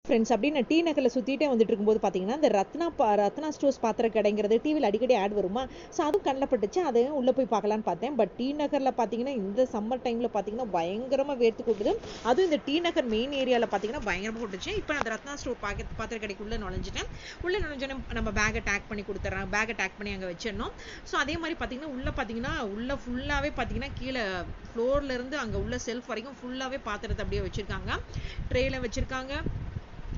Friends அப்படின்னு நான் D நகரில் சுற்றிட்டே வந்துட்டு இருக்கும்போது பார்த்தீங்கன்னா இந்த ரத்னா ஸ்டோர்ஸ் பாத்திர கடைங்கிறது டிவியில் அடிக்கடி ஆட் வருமா. ஸோ அதுவும் கண்ணில் பட்டுச்சு, அதையும் உள்ளே போய் பார்க்கலான்னு பார்த்தேன். பட் டி நகரில் பார்த்தீங்கன்னா இந்த சம்மர் டைமில் பார்த்தீங்கன்னா பயங்கரமாக வேர்த்து கொட்டுது. அதுவும் இந்த டி நகர் மெயின் ஏரியாவில் பார்த்தீங்கன்னா பயங்கரமாக கொட்டுச்சு. இப்போ அந்த ரத்னா ஸ்டோர் பாத்திர கடைக்குள்ளே நுழைஞ்சிட்டேன். உள்ளே நுழைஞ்சோன்னே நம்ம பேக்கை டேக் பண்ணி கொடுத்துட்றாங்க. பேக்கை டேக் பண்ணி அங்கே வச்சிடணும். ஸோ அதே மாதிரி பார்த்தீங்கன்னா உள்ளே ஃபுல்லாகவே பார்த்தீங்கன்னா கீழே ஃப்ளோர்லேருந்து அங்கே உள்ள செல்ஃப் வரைக்கும் ஃபுல்லாகவே பாத்திரத்தை அப்படியே வச்சுருக்காங்க. ட்ரேயில் வச்சுருக்காங்க.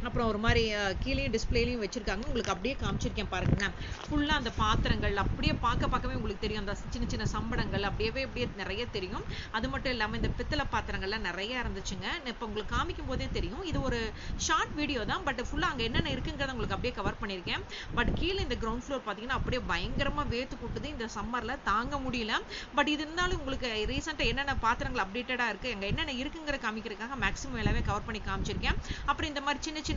அப்புறம் ஒரு மாதிரி கீழே டிஸ்பிளேலையும் வச்சிருக்காங்க. உங்களுக்கு அப்படியே காமிச்சிருக்கேன் பாருங்க. ஃபுல்லாக அந்த பாத்திரங்கள் அப்படியே பார்க்கவே உங்களுக்கு தெரியும். அந்த சின்ன சின்ன சம்படங்கள் அப்படியே நிறைய தெரியும். அது மட்டும் இல்லாமல் இந்த பித்தளை பாத்திரங்கள்லாம் நிறைய இருந்துச்சுங்க. இப்போ உங்களுக்கு காமிக்கும் போதே தெரியும். இது ஒரு ஷார்ட் வீடியோ தான், பட் ஃபுல்லாக அங்கே என்னென்ன இருக்குங்கிறத உங்களுக்கு அப்படியே கவர் பண்ணியிருக்கேன். பட் கீழே இந்த கிரவுண்ட் ஃப்ளோர் பார்த்தீங்கன்னா அப்படியே பயங்கரமாக வேர்த்து கொட்டுது. இந்த சம்மரில் தாங்க முடியல. பட் இது இருந்தாலும் உங்களுக்கு ரீசெண்டாக என்னென்ன பாத்திரங்கள் அப்டேட்டடாக இருக்குது, அங்கே என்னென்ன இருக்குங்கிற காமிக்கிறதுக்காக மேக்ஸிமம் எல்லாமே கவர் பண்ணி காமிச்சிருக்கேன். அப்புறம் இந்த மாதிரி சின்ன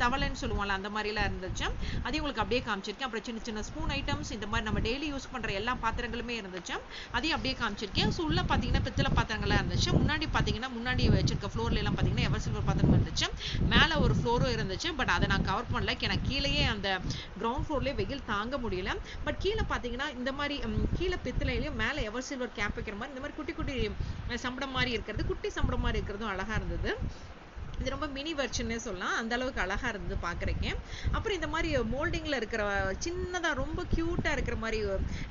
தவளைன்னு சொல்லுவாங்கல்ல, அந்த மாதிரிலாம் இருந்துச்சு. அதையும் உங்களுக்கு அப்படியே காமிச்சிருக்கேன். அப்புறம் சின்ன சின்ன ஸ்பூன் ஐட்டம்ஸ், இந்த மாதிரி நம்ம டெய்லி யூஸ் பண்ற எல்லா பாத்திரங்களுமே இருந்துச்சு. அதையும் அப்படியே காமிச்சிருக்கேன். ஸோ உள்ள பார்த்தீங்கன்னா பித்தளை பாத்திரங்கள்லாம் இருந்துச்சு. முன்னாடி வச்சிருக்க ஃப்ளோர்ல எல்லாம் பார்த்தீங்கன்னா எவர் சில்வர் பாத்திரம் இருந்துச்சு. மேலே ஒரு ஃப்ளோரும் இருந்துச்சு. பட் அதை நான் கவர் பண்ணல. எனக்கு கீழேயே அந்த கிரவுண்ட் ஃப்ளோர்லேயே வெயில் தாங்க முடியல. பட் கீழே பார்த்தீங்கன்னா இந்த மாதிரி கீழே பித்தளையிலையும் மேலே எவர் சில்வர் கேப் வைக்கிற மாதிரி இந்த மாதிரி குட்டி குட்டி சம்படம் மாதிரி இருக்கிறது, குட்டி சம்படம் மாதிரி இருக்கிறதும் அழகா இருந்தது. இது ரொம்ப மினி வெர்ஷன்னே சொல்லலாம். அந்த அளவுக்கு அழகா இருந்தது பார்க்குறேன். அப்புறம் இந்த மாதிரி மோல்டிங்ல இருக்கிற சின்னதாக ரொம்ப க்யூட்டாக இருக்கிற மாதிரி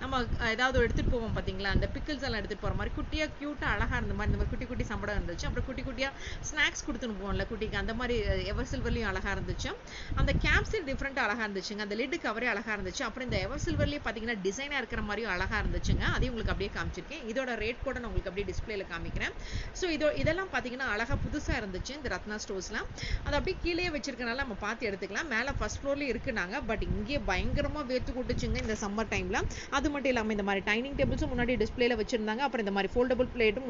நம்ம ஏதாவது எடுத்துகிட்டு போவோம் பார்த்தீங்களா, அந்த பிக்கிள்ஸ் எல்லாம் எடுத்துகிட்டு போகிற மாதிரி குட்டியாக க்யூட்டாக அழகாக இருந்த மாதிரி இந்த மாதிரி குட்டி குட்டி சம்படம் இருந்துச்சு. அப்புறம் குட்டி குட்டியாக ஸ்நாக்ஸ் கொடுத்துன்னு போவோம்ல குட்டிக்கு, அந்த மாதிரி எவர் சில்வர்லையும் அழகாக இருந்துச்சு. அந்த கேப்ஸே டிஃப்ரெண்ட்டாக அழகாக இருந்துச்சுங்க. அந்த லிட்டு கவரே அழகாக இருந்துச்சு. அப்புறம் இந்த எவர் சில்வர்லேயே பார்த்தீங்கன்னா டிசைனாக இருக்கிற மாதிரியும் அழகாக இருந்துச்சுங்க. அதையும் உங்களுக்கு அப்படியே காமிச்சிருக்கேன். இதோட ரேட் கூட நான் உங்களுக்கு அப்படியே டிஸ்பிளேல காமிக்கிறேன். ஸோ இதெல்லாம் பார்த்தீங்கன்னா அழகாக புதுசாக இருந்துச்சு இந்த ரத்னா ஸ்டோர்ஸ்லாம். அது அப்படியே கீழே வச்சிருக்கனால நம்ம பார்த்து எடுத்துக்கலாம். மேலே ஃபர்ஸ்ட் ஃப்ளோர்லேயே இருக்குனாங்க. பட் இங்கே பயங்கரமாக வேர்த்து கொட்டுச்சுங்க இந்த சம்மர் டைமில். அது மட்டும் இல்லாமல் இந்த மாதிரி டைனிங் டேபிள்ஸும் முன்னாடி டிஸ்பிளேல வச்சிருந்தாங்க. அப்புறம் இந்த மாதிரி ஃபோல்டபுள் பெட்டும்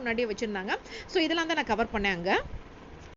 முன்னாடியே வச்சிருந்தாங்க. ஸோ இதெல்லாம் தான் நான் கவர் பண்ணேன் அங்கே.